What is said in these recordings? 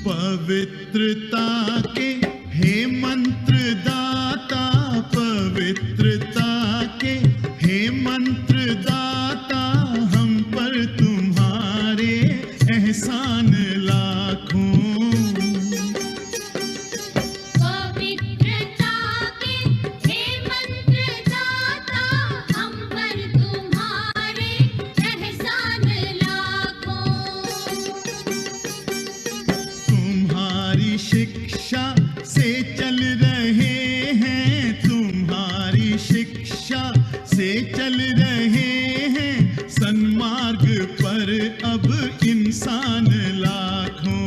पवित्रता के हे मंत्र दाता, पवित्रता के हे मंत्र दाता, हम पर तुम्हारे एहसान लाखों। शिक्षा से चल रहे हैं, तुम्हारी शिक्षा से चल रहे हैं, सन्मार्ग पर अब इंसान लाखों।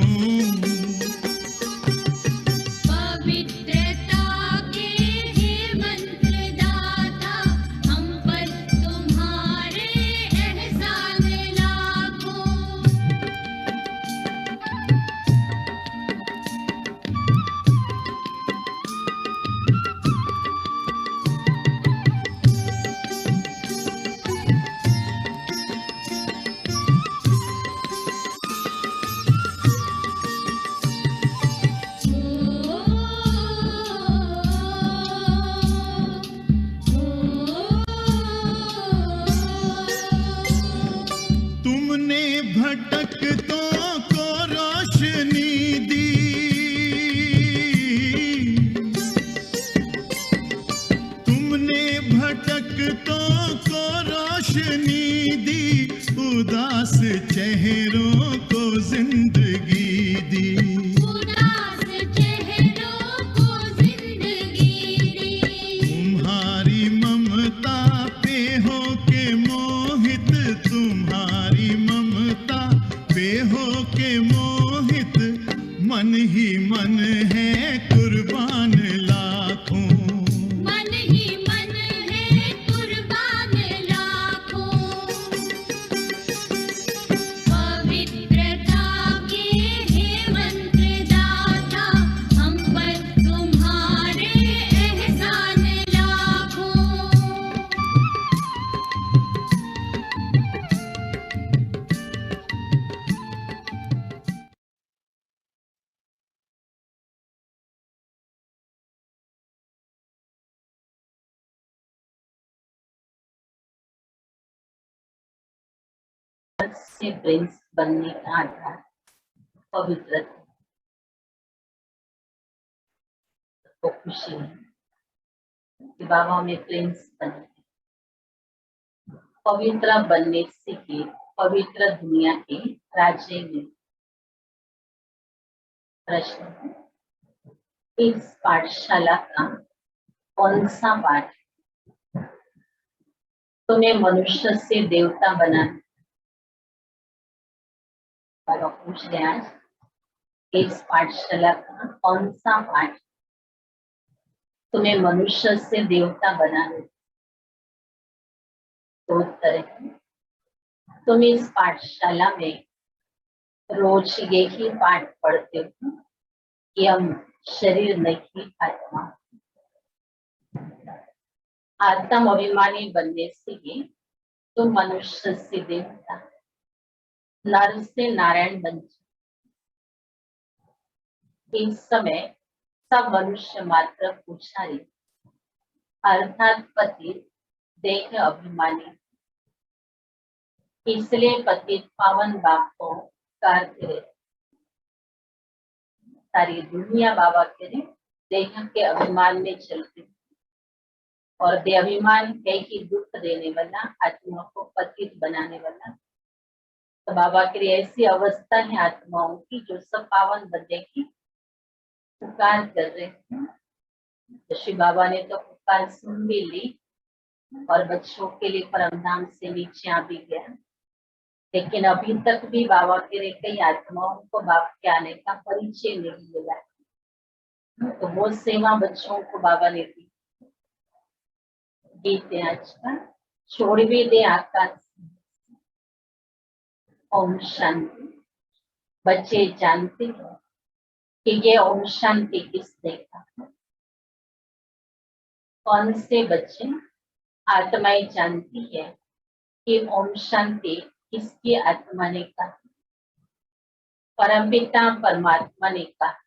तुमने भटकतों को रोशनी दी, तुमने भटकतों को रोशनी दी, उदास चेहरों को जिंदगी दी। तुम्हारी ममता पे हो के मोहित, तुम्हारी ममता पे हो के मोहित, मन ही मन है कुर्बान लाखों। मन ही मन है कुर्बान लाखों। पवित्रता के हे मंत्र दाता, हम पर तुम्हारे एहसान लाखों। से प्रिंस बनने का आधार पवित्रता। तो खुशी है कि बाबा हमें प्रिंस बने। पवित्र बनने से ही पवित्र दुनिया के राज्य में। प्रश्न, इस पाठशाला का कौन सा पाठ तुम्हें मनुष्य से देवता बना? पूछ रहे आज, इस पाठशाला का कौन सा पाठ तुम्हें मनुष्य से देवता बना? तो उत्तर है, तुम इस पाठशाला में रोज यही पाठ पढ़ते हो कि हम शरीर नहीं आत्मा। आत्म अभिमानी बनने से ही तुम मनुष्य से देवता, नर से नारायण बन। इस समय सब मनुष्य मात्र पुजारी अर्थात पति देह अभिमानी, इसलिए पतित पावन बाप को करते रहे। सारी दुनिया बाबा के देह के अभिमान में चलती और देह अभिमान है ही दुख देने वाला, आत्मा को पतित बनाने वाला। तो बाबा की ऐसी अवस्था है आत्माओं की जो सब पावन बनने की पुकार कर रहे हैं। तो श्री बाबा ने तो पुकार सुन भी ली और बच्चों के लिए परमधाम से नीचे आ भी गया, लेकिन अभी तक भी बाबा के कई आत्माओं को बाप के आने का परिचय नहीं मिला। तो वो सेवा बच्चों को बाबा ने दी गीत है आज का, छोड़ भी दे आकाश। ओम शांति। बच्चे जानते हैं कि ये ओम शांति किसने कहा? कौन से बच्चे? आत्माएं जानती है कि ओम शांति किसकी आत्मा ने कहा? परमपिता परमात्मा ने कहा।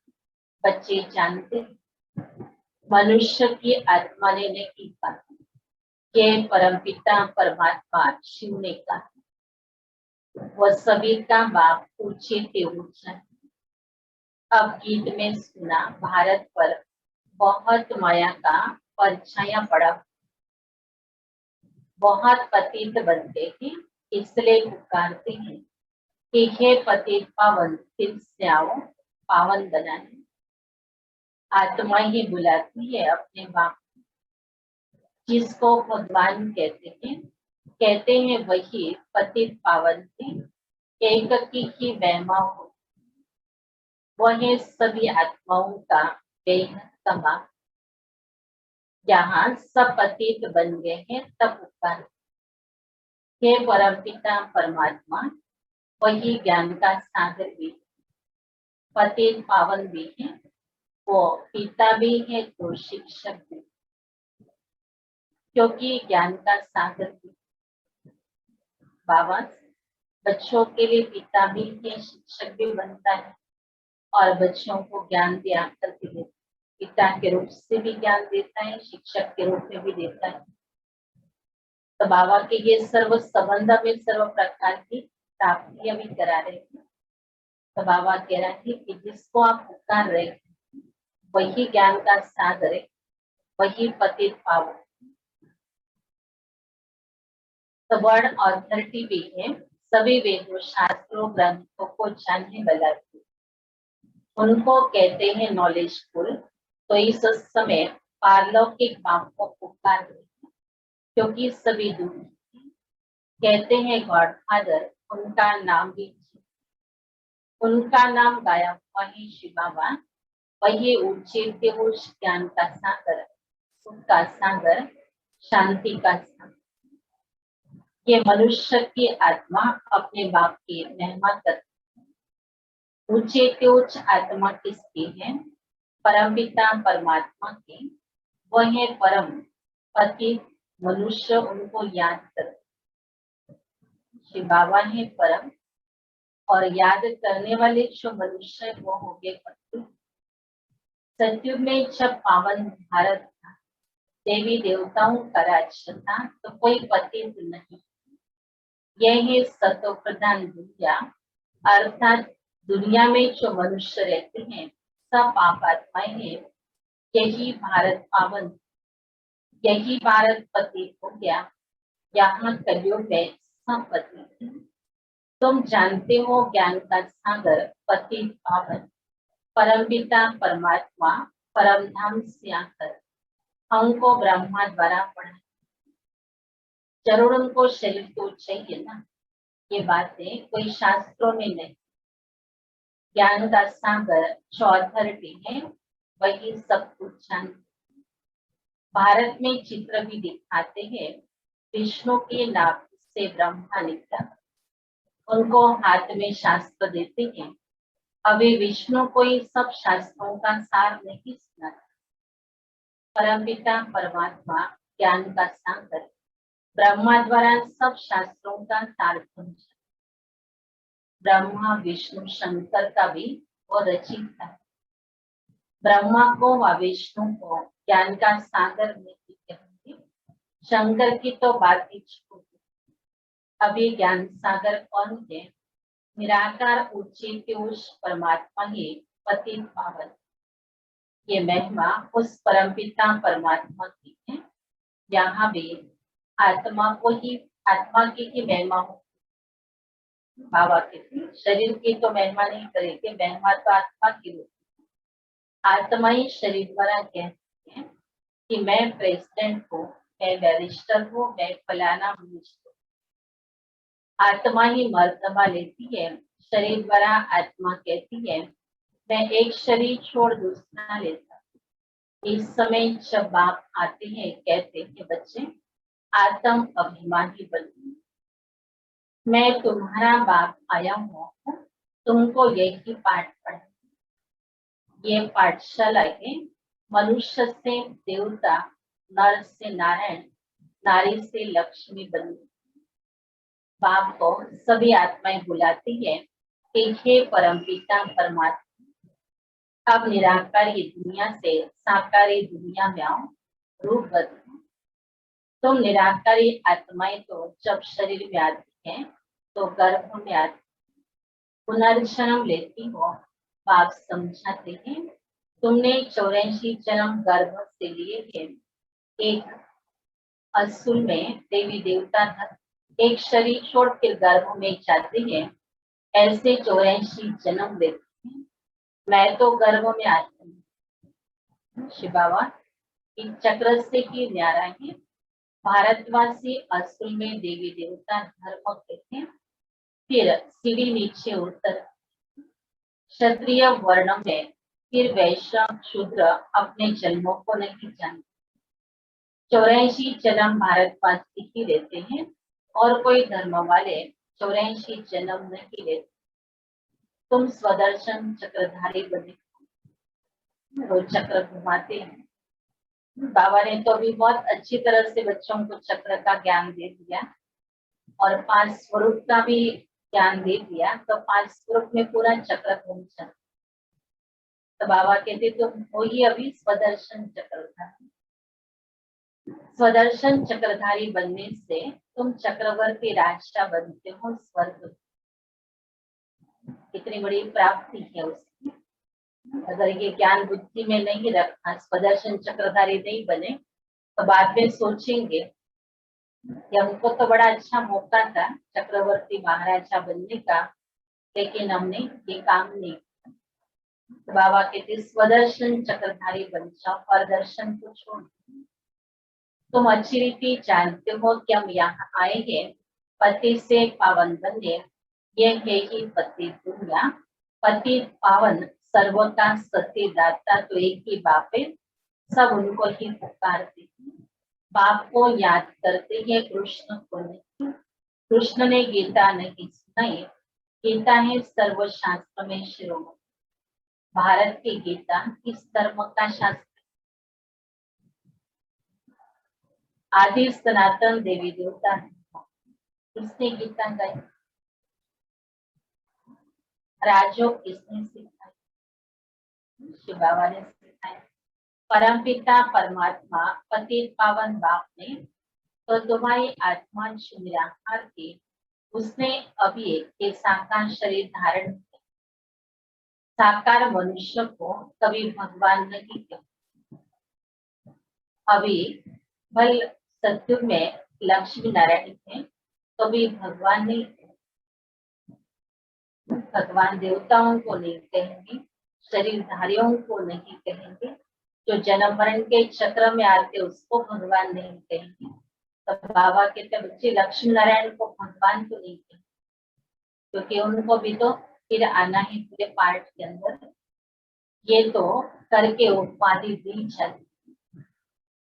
बच्चे जानते हैं मनुष्य की आत्मा ने नहीं कहा, ये परमपिता परमात्मा शिव ने कहा। वह सभी का बाप ऊंचे से ऊंचा है। अब गीत में सुना, भारत पर बहुत माया का परछाया पड़ा, बहुत पतित बनते हैं, इसलिए पुकारते हैं कि हे पतित पावन, फिर से आओ, पावन बनाने। आत्मा ही बुलाती है अपने बाप, जिसको भगवान कहते हैं वही पतित पावन थे, एक की महिमा हो। वह सभी आत्माओं का बेहद समा। जहाँ सब पतित बन गए हैं तब उपकार। हे परमपिता परमात्मा, वही ज्ञान का सागर भी, पतित पावन भी है, वो पिता भी है तो शिक्षक भी, क्योंकि ज्ञान का सागर भी। बाबा बच्चों के लिए पिता भी है, शिक्षक भी बनता है और बच्चों को ज्ञान दिया करके पिता के रूप से भी ज्ञान देता है, शिक्षक के रूप में भी देता है। तो बाबा के ये सर्व संबंध में सर्व प्रकार की प्राप्तियां भी करा रहे हैं। तो बाबा कह रहा है कि जिसको आप पुकार रहे हैं वही ज्ञान का सागर है, वही पतित पावन। तो वर्ड ऑथोरिटी भी है, सभी वेदों शास्त्रों ग्रंथों को जानने वाला, उनको कहते हैं नॉलेजफुल। तो इस समय पारलौकिक बाप को पुकार रहे हैं, क्योंकि सभी दुखी कहते हैं गॉड फादर, उनका नाम भी, उनका नाम गाया हुआ है शिव बाबा। वही ऊंचे ज्ञान का सागर, सुख का सागर, शांति का सागर। ये मनुष्य की आत्मा अपने बाप की महिमा करती। ऊंचे के उच्च आत्मा किसकी है? परमपिता परमात्मा की। वह है परम पति। मनुष्य उनको याद करते। शिव बाबा है परम, और याद करने वाले जो मनुष्य वो हो गए पति। सतयुग में जब पावन भारत था, देवी देवताओं का राज्य था, तो कोई पति नहीं। यह है सतो प्रधान दुनिया, अर्थात दुनिया में जो मनुष्य रहते हैं सब पाप आत्माएं हैं। यही भारत पावन, यही भारत पति हो गया। यहाँ कलयुग में सब पति। तुम जानते हो ज्ञान का सागर पति पावन, परमपिता परमात्मा परम धाम से आकर हमको ब्रह्मा द्वारा पढ़ा। जरूर उनको शरीर तो चाहिए ना, ये बातें कोई शास्त्रों में नहीं। ज्ञान का सागर जो अथॉरिटी है वही सब कुछ जानते। भारत में चित्र भी दिखाते हैं, विष्णु के नाभ से ब्रह्मा निकला, उनको हाथ में शास्त्र देते हैं। अभी विष्णु को ही सब शास्त्रों का सार नहीं सुना। परमपिता परमात्मा ज्ञान का सागर, ब्रह्मा द्वारा सब शास्त्रों का सार समझा। ब्रह्मा विष्णु शंकर का भी वो रचिता है। ब्रह्मा को व विष्णु को ज्ञान का सागर नहीं कहते। शंकर की तो बात ही छोड़। अभी ज्ञान सागर कौन है? निराकार ऊंचे के उस परमात्मा ही पति पावन। ये महिमा उस परमपिता परमात्मा की है। यहाँ भी आत्मा को ही, आत्मा की महिमा हो। बाबा कहते शरीर की तो महिमा नहीं करेगी, महिमा तो आत्मा की होती। आत्मा ही शरीर द्वारा कहती है कि मैं प्रेसिडेंट हूँ, मैं बैरिस्टर हूँ, मैं फलाना मिनिस्टर। आत्मा ही मर्तबा लेती है, शरीर द्वारा आत्मा कहती है मैं एक शरीर छोड़ दूसरा लेता। इस समय जब बाप आते हैं कहते हैं बच्चे आत्म अभिमानी बनूं। मैं तुम्हारा बाप आया हूँ तुमको यही पाठ पढ़ा। ये पाठशाला है मनुष्य से देवता, नर से नारायण, नारी से लक्ष्मी बनी। बाप को सभी आत्माएं बुलाती है कि हे परमपिता परमात्मा, अब निराकारी दुनिया से साकारी दुनिया में आओ, रूप बदलो। तुम निराकारी आत्माएं तो जब शरीर में आती हैं तो गर्भ में आती, पुनर्जन्म लेती हो। बाप समझाते हैं तुमने 84 जन्म गर्भ से लिए हैं। एक असुर में देवी देवता था, एक शरीर छोड़ के गर्भ में जाते हैं, ऐसे 84 जन्म लेते हैं। मैं तो गर्भ में आती हूँ। शिव बाबा इस चक्र से ही न्यारा है। भारतवासी असुर में देवी देवता धर्म कहते हैं, फिर सीढ़ी नीचे उतर क्षत्रिय वर्ण में, फिर वैश्य शूद्र अपने जन्मों को नहीं जानते। 84 जन्म भारतवासी ही लेते हैं और कोई धर्म वाले 84 जन्म नहीं लेते। तुम स्वदर्शन चक्रधारी बने, वो चक्र घुमाते हैं। बाबा ने तो अभी बहुत अच्छी तरह से बच्चों को चक्र का ज्ञान दे दिया और 5 स्वरूप का भी ज्ञान दे दिया, तो 5 स्वरूप में पूरा चक्र घूम सकते। तो बाबा कहते तुम हो ही अभी स्वदर्शन चक्रधारी। स्वदर्शन चक्रधारी बनने से तुम चक्रवर्ती राजा बनते हो स्वर्ग। कितनी बड़ी प्राप्ति है उसकी। अगर ये ज्ञान बुद्धि में नहीं रखा, स्वदर्शन चक्रधारी नहीं बने, तो बाद में सोचेंगे कि हमको तो बड़ा अच्छा मौका था चक्रवर्ती महाराजा बनने का, लेकिन हमने ये काम नहीं। तो बाबा कहते स्वदर्शन चक्रधारी बन जाओ और दर्शन को छोड़। तुम अच्छी रीति जानते हो कि हम यहाँ आए हैं पति से पावन बनने। ये है ही पति दुनिया, पति पावन सर्व का सत्य दाता, तो एक ही बाप है, सब उनको ही पुकारते हैं। बाप को याद करते हैं, कृष्ण को नहीं। कृष्ण ने गीता नहीं सुनाई, गीता है सर्वशास्त्र में शिरोमणि। भारत की गीता किस धर्म का शास्त्र? आदि सनातन देवी देवता है। किसने गीता गाई? राजयोग किसने सिखाई? शिव बाबा ने सिखाई। परमपिता परमात्मा पति पावन बाप ने तो तुम्हारी आत्मा निराकार थी, उसने अभी एक साकार शरीर धारण किया। साकार मनुष्य को कभी भगवान नहीं कहते। अभी भल सत्युग में लक्ष्मी नारायण थे तो भी भगवान नहीं थे। भगवान देवताओं को नहीं कहेंगे, शरीरधारियों को नहीं कहेंगे, जो जन्म मरण के चक्र में आते उसको भगवान नहीं कहेंगे। तो बाबा कहते बच्चे लक्ष्मी नारायण को भगवान तो नहीं कहेंगे, क्योंकि उनको भी तो फिर आना है पूरे पाठ के अंदर। ये तो करके उपाधि दी जाती।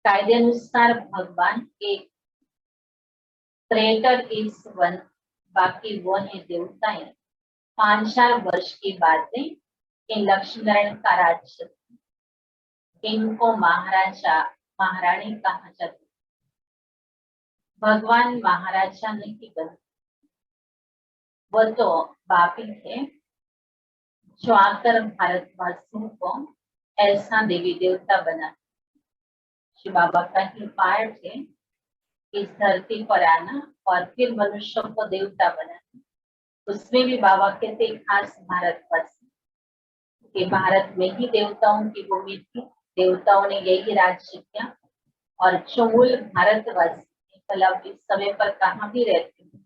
कायदे अनुसार भगवान एक क्रिएटर इज वन, बाकी वो है देवता है। 5-4 वर्ष की बातें, इन लक्ष्मी नारायण का राज्य, इनको महाराजा महारानी कहा जाता। भगवान महाराजा नहीं बने, वो तो बापी है जो आकर भारतवासियों को ऐसा देवी देवता बना। शिव बाबा का ही पाठ है इस धरती पर आना और फिर मनुष्य को देवता बनाना। उसमें भी बाबा कहते खास भारतवासी, कि भारत में ही देवताओं की भूमि थी, देवताओं ने यही राज्य किया, और जो मूल भारतवासी मतलब इस समय पर कहाँ भी रहते हैं,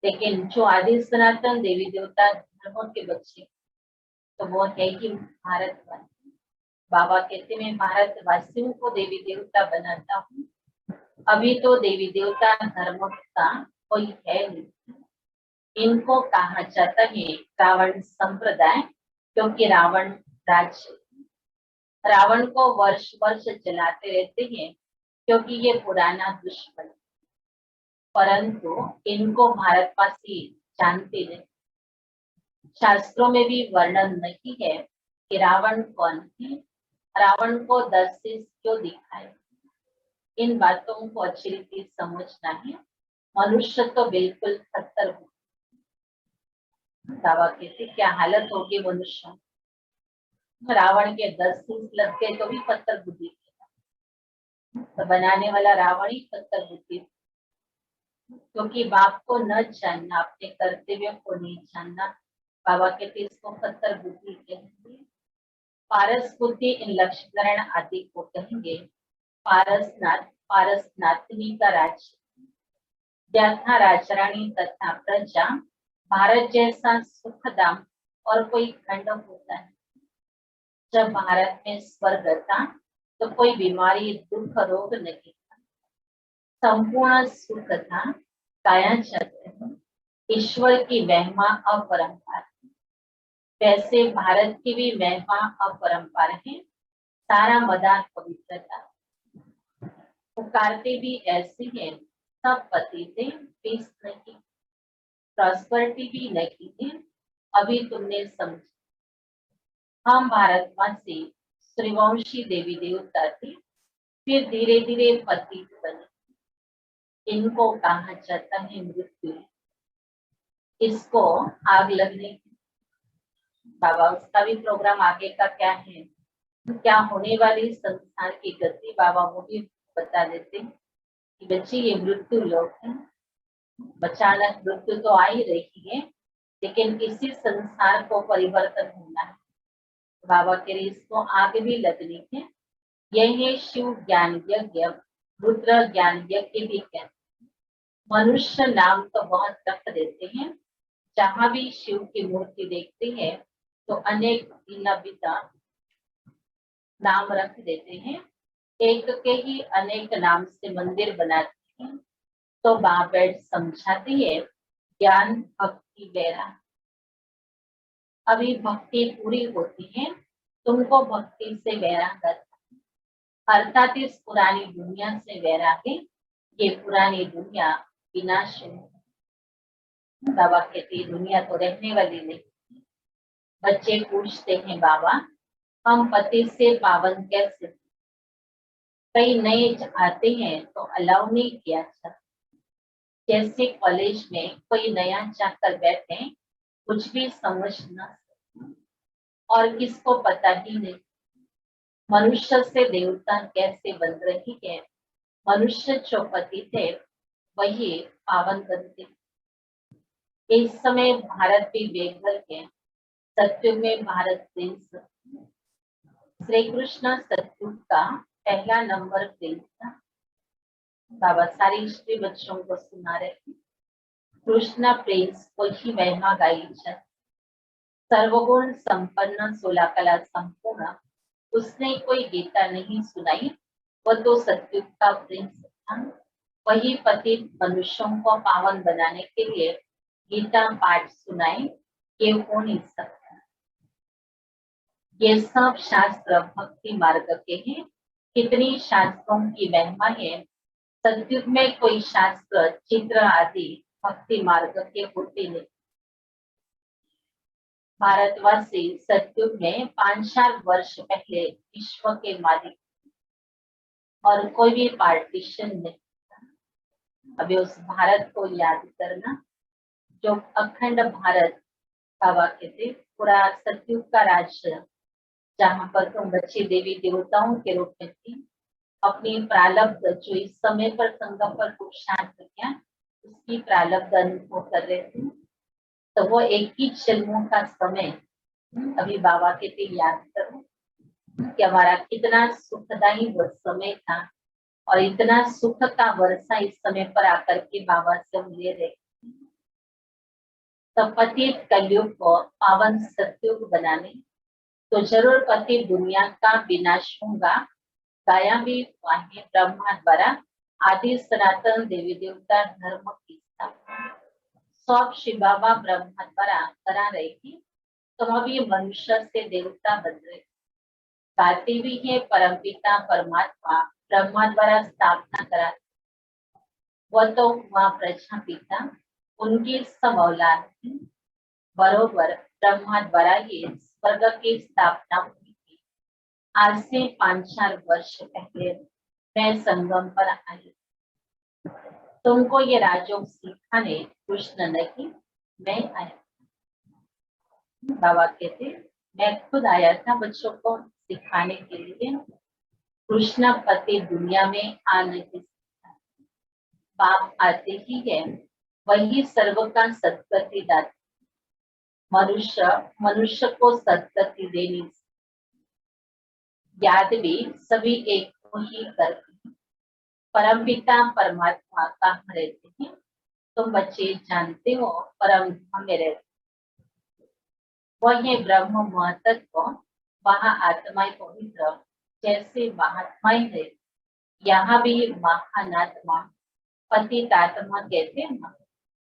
लेकिन जो आदि सनातन देवी देवता धर्मों के बच्चे, तो वो है ही भारतवासी। बाबा कहते मैं भारतवासियों को देवी देवता बनाता हूँ। अभी तो देवी देवता धर्मों का कोई है नहीं। इनको कहा जाता है रावण संप्रदाय, क्योंकि रावण राज्य, रावण को वर्ष वर्ष जलाते रहते हैं, क्योंकि ये पुराना दुश्मन। परंतु इनको भारतवासी जानते नहीं। शास्त्रों में भी वर्णन नहीं है कि रावण कौन है, रावण को 10 शीश क्यों दिखाए। इन बातों को अच्छी रीति समझना है। मनुष्य तो बिल्कुल खतर हो। दावा कहते क्या हालत होगी मनुष्य। रावण के 10 शीश लग गए तो भी पत्थर बुद्धि, तो बनाने वाला रावण ही पत्थर बुद्धि। क्योंकि बाप को न जानना, अपने कर्तव्य को नहीं जानना, बाबा कहते इसको पत्थर बुद्धि कहेंगे। पारस बुद्धि इन लक्ष्मीकरण आदि को कहेंगे। पारसनाथ, पारसनाथनी का राज्य, जहाँ राजा रानी तथा प्रजा, भारत जैसा सुखधाम और कोई खंड होता है। जब भारत में स्वर्ग था तो कोई बीमारी, दुख, रोग नहीं था, संपूर्ण सुख था। काया चक्र, ईश्वर की महिमा अपरंपार। वैसे भारत की भी महिमा अपरंपार है। सारा मदान पवित्रता। पुकारते भी ऐसे हैं, सब पति थे, पीस नहीं, प्रॉस्पेरिटी भी नहीं है। अभी तुमने समझा। हम भारतवासी श्रीवंशी देवी देवता थे, फिर धीरे धीरे पतित बने। इनको कहा जाता है मृत्यु। इसको आग लगने, बाबा उसका भी प्रोग्राम आगे का क्या है, क्या होने वाली संसार की गति बाबा वो भी बता देते कि बच्ची ये मृत्यु लोक है। अचानक मृत्यु तो आ ही रही है, लेकिन इसी संसार को परिवर्तन होना है। बाबा के इसको आगे भी लगनी है। यही शिव ज्ञान यज्ञ, रुद्र ज्ञान यज्ञ भी कहते हैं। मनुष्य नाम तो बहुत रख देते हैं। जहां भी शिव की मूर्ति देखते हैं तो अनेक भिन्न नाम रख देते हैं। एक के ही अनेक नाम से मंदिर बनाते हैं। तो माँ बैठ समझाती है, ज्ञान भक्ति वैरा। अभी भक्ति पूरी होती है, तुमको भक्ति से वैराग, अर्थात इस पुरानी दुनिया से वैरागी। ये पुरानी दुनिया विनाशी है। बाबा कहती दुनिया तो रहने वाली नहीं। बच्चे पूछते हैं बाबा हम पति से पावन कैसे। कई नए आते हैं तो अलाउ नहीं किया जाता। जैसे कॉलेज में कोई नया जाकर बैठे, कुछ भी समझ न और किसको पता ही नहीं मनुष्य से देवता कैसे बन रही है। मनुष्य जो पति थे वही पावन बनते। इस समय भारत भी बेघर है। सत्युग में भारत प्रिंस, श्री कृष्ण सत्युग का पहला नंबर प्रिंस था। बाबा सारी हिस्ट्री बच्चों को सुना रहे थे। कृष्ण प्रिंस को ही महिमा गाई जाती। सर्वगुण संपन्न, 16 कला संपूर्ण, उसने कोई गीता नहीं सुनाई। वह तो सत्युग का प्रिंस था। वही पति मनुष्यों को पावन बनाने के लिए गीता पाठ सुनाए। ये हो नहीं सकता। ये सब शास्त्र भक्ति मार्ग के हैं। कितनी शास्त्रों की महिमा है। सत्युग में कोई शास्त्र, चित्र आदि भक्ति मार्ग के होते नहीं। भारतवासी सत्युग में 5,000 वर्ष पहले विश्व के मालिक और कोई भी पार्टीशन नहीं। अभी उस भारत को याद करना जो अखंड भारत का वाक्य थे। पूरा सत्युग का राज्य जहाँ पर तुम बच्चे देवी देवताओं के रूप में थी। अपनी प्रारब्ध जो इस समय पर संगम पर पुरुषार्थ किया, उसकी प्रारब्ध अनुभव कर रहे थे। तो वो एक ही जन्मों का समय अभी बाबा के लिए याद करो कि हमारा कितना सुखदायी वो समय था और इतना सुख का वर्षा इस समय पर आकर के बाबा से हम ले रहे। तो पतित कलयुग को पावन सत्युग बनाने तो जरूर पति दुनिया का विनाश होगा। गाया भी हुआ है ब्रह्मा द्वारा, आदि सनातन देवी देवता धर्म की स्थापना सब शिव बाबा ब्रह्मा द्वारा करा रहे थे। तो अभी मनुष्य से देवता बन रहे। गाते भी है परमपिता परमात्मा ब्रह्मा द्वारा स्थापना करा। वह तो वह प्रजापिता उनकी सब औलाद थी। बरोबर ब्रह्मा द्वारा ही स्वर्ग की स्थापना हुई थी। आज से 5-4 वर्ष पहले मैं संगम पर आई। तुमको ये राजयोग सिखाने कृष्ण नहीं, मैं आया। बाबा कहते मैं खुद आया था बच्चों को सिखाने के लिए। कृष्ण पति दुनिया में आ नहीं सकता, बाप आते ही है, वही सर्व का सद्गति दाता। मनुष्य मनुष्य को सद्गति देनी, याद भी सभी एक को ही करते हैं। परम पिता परमात्मा कहाँ रहते हैं? तुम बच्चे जानते हो, परम धाम में रहते। वही ब्रह्म महतत्व, वहाँ आत्माएं पवित्र जैसे महात्माएं है, यहाँ भी महानात्मा पतितात्मा कहते हैं ना।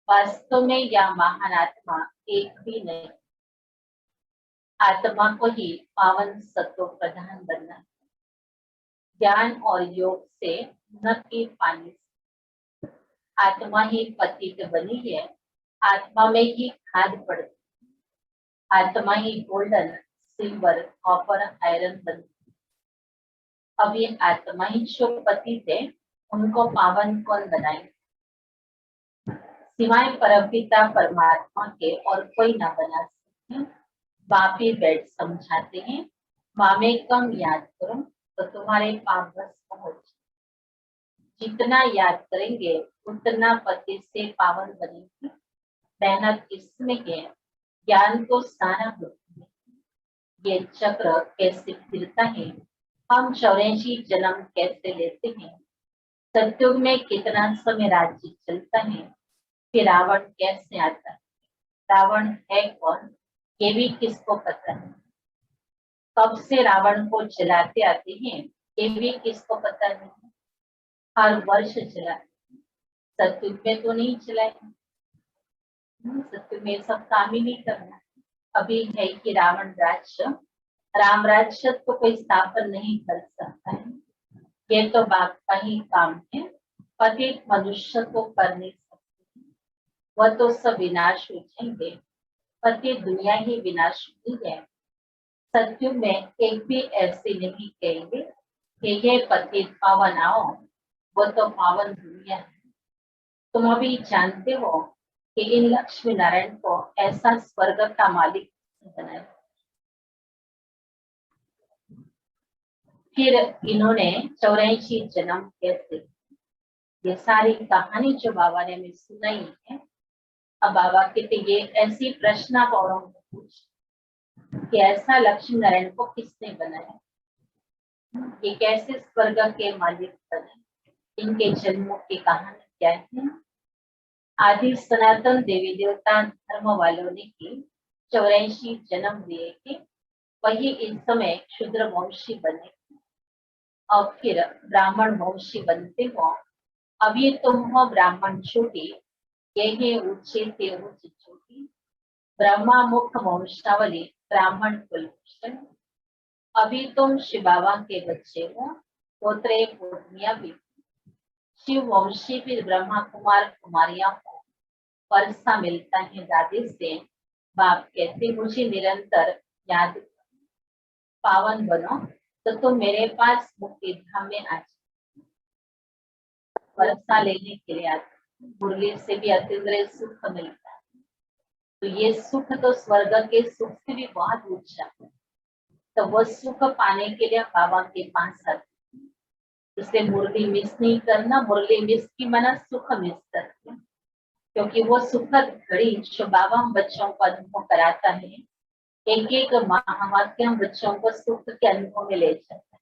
वास्तव में यह महानात्मा एक भी नहीं, आत्मा को ही पावन सत्व प्रधान बनना है। ज्ञान और योग से न कि पानी से। आत्मा ही पतित बनी है, आत्मा में ही खाद पड़ती, आत्मा ही गोल्डन सिल्वर कॉपर आयरन बनती। अब ये आत्मा ही जो पतित है, उनको पावन कौन बनाए? सिवाय परमपिता परमात्मा के और कोई ना बना सकते। बाप ही बैठ समझाते हैं, मामे कम याद करो तो तुम्हारे पाप बस पहुंच। जितना याद करेंगे उतना पति से पावन बनेंगे। मेहनत इसमें है, ज्ञान तो सारा होता है। ये चक्र कैसे फिरता है, हम 84 जन्म कैसे लेते हैं, सतयुग में कितना समय राज्य चलता है, फिर रावण कैसे आता है, रावण है कौन, ये भी किसको पता है। कब से रावण को जलाते आते हैं, ये भी किसको पता नहीं। हर वर्ष जलाते, सतयुग में तो नहीं चलाए, सतयुग में सब काम ही नहीं करना। अभी है कि रावण राज्य, राम राज्य तो कोई स्थापन नहीं कर सकता है, ये तो बाप का ही काम है। पतित मनुष्य को कर नहीं सकते, वह तो सब विनाश हो जाएंगे। पति दुनिया ही विनाश हुई है। सतयुग में एक भी ऐसे नहीं कहेंगे कि ये पतित पावन आओ, वो तो पावन दुनिया है। तुम अभी जानते हो कि इन लक्ष्मी नारायण को ऐसा स्वर्ग का मालिक बनाया। फिर इन्होंने 84 जन्म कैसे, ये सारी कहानी जो बाबा ने हमें सुनाई है। अब बाबा कहते ये ऐसी प्रश्न आप औरों को पूछ कि ऐसा लक्ष्मी नारायण को किसने बनाया, ये कैसे स्वर्ग के मालिक बने, इनके जन्मों की कहानी क्या है। आदि सनातन देवी देवता धर्म वालों ने ही 84 जन्म दिए थे, वही इस समय क्षुद्र वंशी बने और फिर ब्राह्मण वंशी बनते हो। अभी तुम हो ब्राह्मण छोटी, ये ऊंचे से उच्च छोटी, ब्रह्मा मुख वंशावली ब्राह्मण कुलभूषण। अभी तुम शिव बाबा के बच्चे हो, पोत्रे पोत्निया भी शिव वंशी, फिर ब्रह्मा कुमार कुमारियां हो। वर्षा मिलता है दादी से, बाप कहते मुझे निरंतर याद, पावन बनो तो तुम मेरे पास मुक्ति धाम में आ जाओ। वर्षा लेने के लिए आते, मुरली से भी अतिद्र सुख मिलता है, तो ये सुख तो स्वर्ग के सुख से भी बहुत ऊंचा है। तो वो सुख पाने के लिए बाबा के पास आते, इसलिए मुरली मिस नहीं करना। मुरली मिस की मना सुख मिस करते, क्योंकि वो सुखद घड़ी जो बाबा हम बच्चों को अनुभव कराता है, एक एक महावाक्य हम बच्चों को सुख के अनुभव में ले जाता है।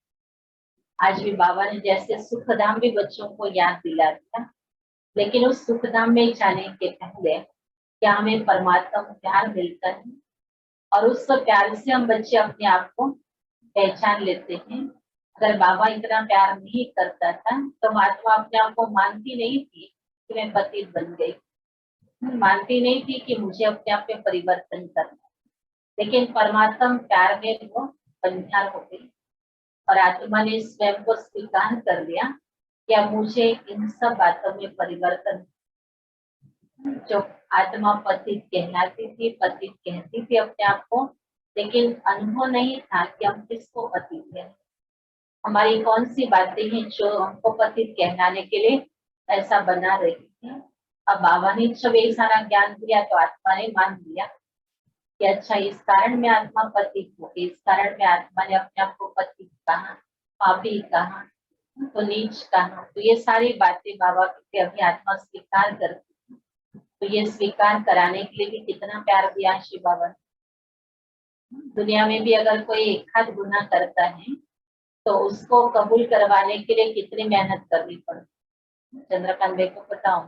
आज भी बाबा ने जैसे सुखधाम भी बच्चों को याद दिला दिया, लेकिन उस सुखधाम में जाने के पहले क्या हमें परमात्मा को प्यार मिलता है, और उस प्यार से हम बच्चे अपने आप को पहचान लेते हैं। अगर बाबा इतना प्यार नहीं करता था तो महात्मा अपने आप को मानती नहीं थी कि मैं पतित बन गई, मानती नहीं थी कि मुझे अपने आप में परिवर्तन करना। लेकिन परमात्मा प्यार में वो बंजार हो गई और आत्मा ने स्वयं को स्वीकार कर लिया या मुझे इन सब बातों में परिवर्तन, जो आत्मा पतित कहलाती थी, पतित कहती थी अपने आप को, लेकिन अनुभव नहीं था कि हम किसको पतित है, हमारी कौन सी बातें हैं जो हमको पतित कहलाने के लिए ऐसा बना रही थी। अब बाबा ने जब ये सारा ज्ञान दिया तो आत्मा ने मान लिया कि अच्छा इस कारण मैं आत्मा पतित हो गई, इस कारण मैं आत्मा ने अपने आप को पतित कहा, पापी कहा, तो नीच कहा। तो ये सारी बातें बाबा के अभी आत्मा स्वीकार करती, तो ये स्वीकार कराने के लिए भी कितना प्यार दिया शिव बाबा ने। दुनिया में भी अगर कोई एक आध गुनाह करता है तो उसको कबूल करवाने के लिए कितनी मेहनत करनी पड़ती। चंद्रकांत भाई को पता हो,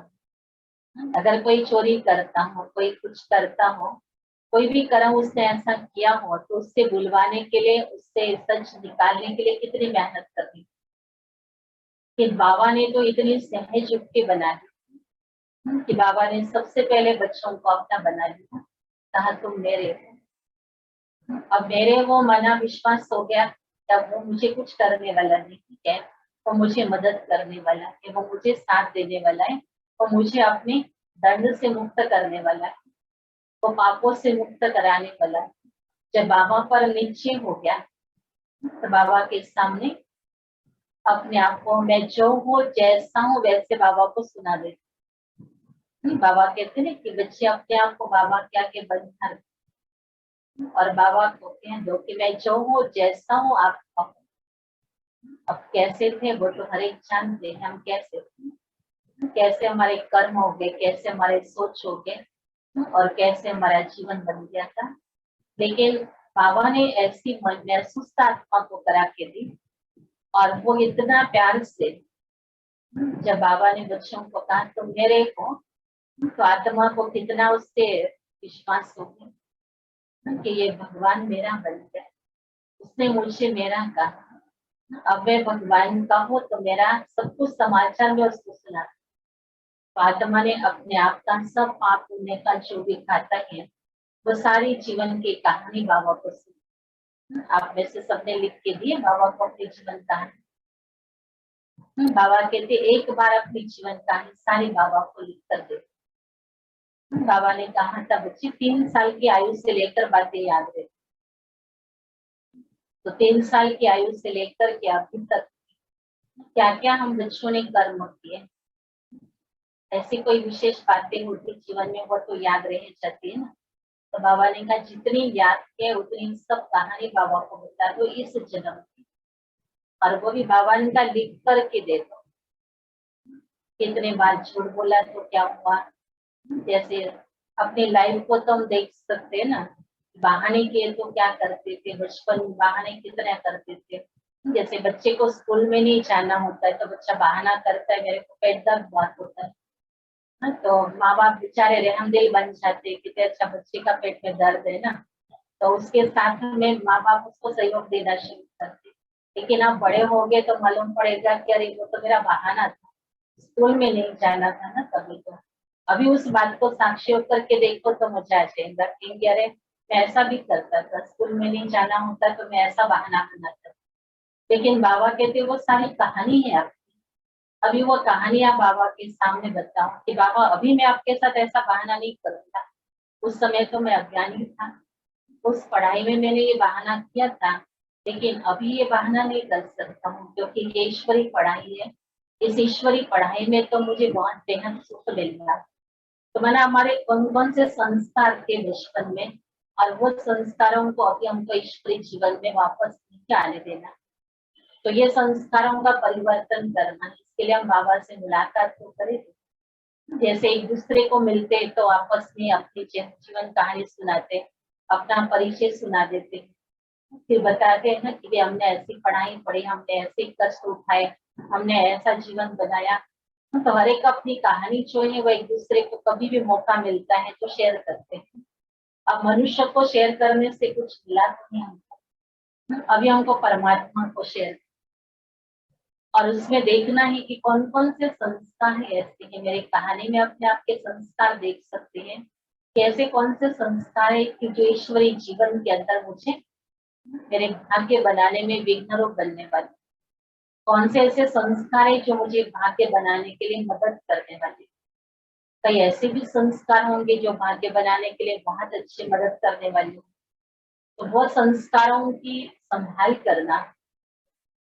अगर कोई चोरी करता हो, कोई कुछ करता हो, कोई भी कर्म उसने ऐसा किया हो, तो उससे बुलवाने के लिए, उससे सच निकालने के लिए कितनी मेहनत करनी। कि बाबा ने तो इतनी सहज युक्ति बना दी कि बाबा ने सबसे पहले बच्चों को अपना बना लिया, कहा तुम मेरे हो। अब मेरे वो मना विश्वास हो गया, तब वो मुझे कुछ करने वाला नहीं है, वो मुझे मदद करने वाला है, वो मुझे साथ देने वाला है, वो मुझे अपने दंड से मुक्त करने वाला है, वो पापों से मुक्त कराने वाला है। जब बाबा पर निश्चय हो गया तो बाबा के सामने अपने आप को मैं जो हूँ जैसा हूँ वैसे बाबा को सुना देती। बाबा कहते ना कि बच्चे अपने आप को बाबा के आगे बंद, और बाबा कहते हैं जो कि मैं जो हूँ जैसा हूँ आप। अब कैसे थे वो तो हर एक जानते हैं, हम कैसे थे, कैसे हमारे कर्म हो गए, कैसे हमारे सोच हो गए और कैसे हमारा जीवन बन गया था। लेकिन बाबा ने ऐसी महसूस आत्मा को करा के दी, और वो इतना प्यार से जब बाबा ने बच्चों को कहा तुम मेरे हो, तो आत्मा को कितना उससे विश्वास हो गया कि ये भगवान मेरा बन गया, उसने मुझे मेरा कहा। अब मैं भगवान का हूँ तो मेरा सब कुछ समाचार में उसको सुना। तो आत्मा ने अपने आप का सब पाप पुण्य का जो भी खाता है वो सारी जीवन की कहानी बाबा को सुनी। आप में से सबने लिख के दिए बाबा को अपनी जीवन कहानी। बाबा कहते एक बार अपनी जीवन कहानी सारी बाबा को लिख कर दे। बाबा ने कहा था बच्ची 3 साल की आयु से लेकर बातें याद रहे, तो 3 साल की आयु से लेकर के अभी तक क्या क्या हम बच्चों ने कर्म किए, ऐसी कोई विशेष बातें होती जीवन में वो तो याद रह जाती है ना। तो बाबा ने कहा जितनी याद है उतनी सब कहानी बाबा को बता दो इस जन्म की, और वो भी बाबा ने कहा लिख करके दे दो। कितने बार झूठ बोला तो क्या हुआ, जैसे अपनी लाइफ को तो हम देख सकते हैं ना, बहाने किए तो क्या करते थे, बचपन में बहाने कितने करते थे। जैसे बच्चे को स्कूल में नहीं जाना होता है तो बच्चा बहाना करता है मेरे को पेट दर्द बहुत होता है, तो माँ बाप बेचारे रहमदिल बन जाते हैं कि अच्छा बच्चे का पेट में दर्द है ना, तो उसके साथ में माँ बाप उसको सहयोग देना शुरू करते। लेकिन आप बड़े हो गए तो मालूम पड़ेगा कि अरे वो तो मेरा बहाना था, स्कूल में नहीं जाना था ना कभी। तो अभी उस बात को साक्षी होकर के देखो तो मजा आ जाएगा कि अरे मैं ऐसा भी करता था, स्कूल में नहीं जाना होता तो मैं ऐसा बहाना बनाता। लेकिन बाबा कहते वो सारी कहानी है आपकी, अभी वो कहानी आप बाबा के सामने बताओ कि बाबा अभी मैं आपके साथ ऐसा बहाना नहीं करूंगा, उस समय तो मैं अज्ञानी था, उस पढ़ाई में मैंने ये बहाना किया था, लेकिन अभी ये बहाना नहीं कर सकता हूँ क्योंकि ये ईश्वरी पढ़ाई है, इस ईश्वरी पढ़ाई में तो मुझे बहुत बेहद सुख मिल रहा। तो मैंने हमारे कौन कौन से संस्कार थे बचपन में, और वो संस्कारों को अभी हमको ईश्वरी जीवन में वापस नहीं आने देना। तो ये संस्कारों का परिवर्तन करना, इसके लिए हम बाबा से मुलाकात तो करें। जैसे एक दूसरे को मिलते तो आपस में अपनी जीवन कहानी सुनाते, अपना परिचय सुना देते, फिर बताते हैं ना कि हमने ऐसी पढ़ाई पढ़ी, हमने ऐसे कष्ट उठाए, हमने ऐसा जीवन बनाया। तो हर एक अपनी कहानी जो है वो एक दूसरे को कभी भी मौका मिलता है तो शेयर करते हैं। अब मनुष्य को शेयर करने से कुछ मिला नहीं हमको, अभी हमको परमात्मा को शेयर, और उसमें देखना है कि कौन कौन से संस्कार है ऐसे हैं। मेरी कहानी में अपने आप के संस्कार देख सकते हैं, कैसे कौन से संस्कार है कि जो ईश्वरी जीवन के अंदर मुझे मेरे भाग्य बनाने में विघ्न रूप बनने वाले। कौन से ऐसे संस्कार है जो मुझे भाग्य बनाने के लिए मदद करने वाले। कई ऐसे भी संस्कार होंगे जो भाग्य बनाने के लिए बहुत अच्छी मदद करने वाले हों। तो वो संस्कारों की संभाल करना,